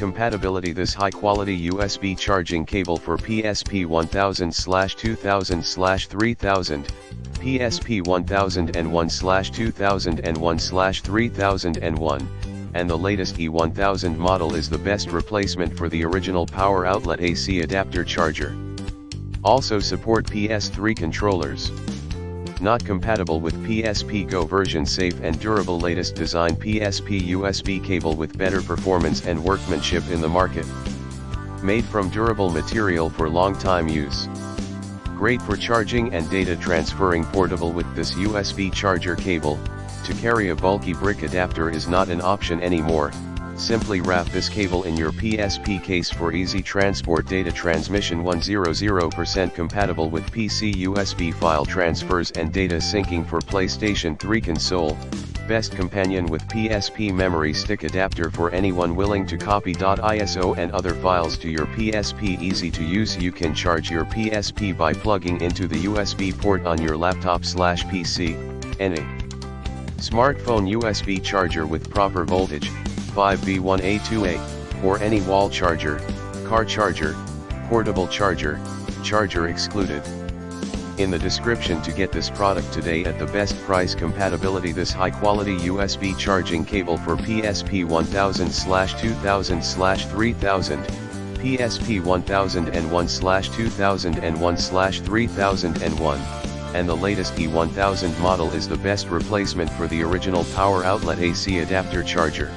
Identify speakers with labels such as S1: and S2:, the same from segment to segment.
S1: compatibility. This high-quality USB charging cable for PSP 1000/2000/3000, PSP 1001/2001/3001, and the latest E1000 model is the best replacement for the original power outlet AC adapter charger. Also support PS3 controllers. Not compatible with PSP Go version. Safe and durable latest design PSP USB cable with better performance and workmanship in the market. Made from durable material for long time use. Great for charging and data transferring. Portable with this USB charger cable. To carry a bulky brick adapter is not an option anymore. Simply wrap this cable in your PSP case for easy transport. Data transmission 100% compatible with PC USB file transfers and data syncing for PlayStation 3 console. Best companion with PSP memory stick adapter for anyone willing to copy .iso and other files to your PSP. Easy to use. You can charge your PSP by plugging into the USB port on your laptop/PC, any smartphone. USB charger with proper voltage, 5V1A2A, or any wall charger, car charger, portable charger, charger excluded. In the description to get this product today at the best price. Compatibility. This high quality USB charging cable for PSP 1000/2000/3000, PSP 1001/2001/3001, and the latest E1000 model is the best replacement for the original power outlet AC adapter charger.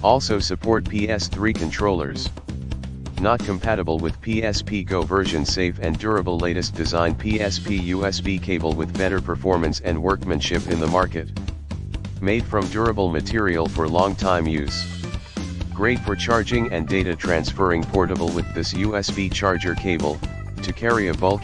S1: Also support PS3 controllers. Not compatible with PSP Go version. Safe and durable latest design PSP USB cable with better performance and workmanship in the market. Made from durable material for long time use. Great for charging and data transferring. Portable with this USB charger cable. To carry a bulky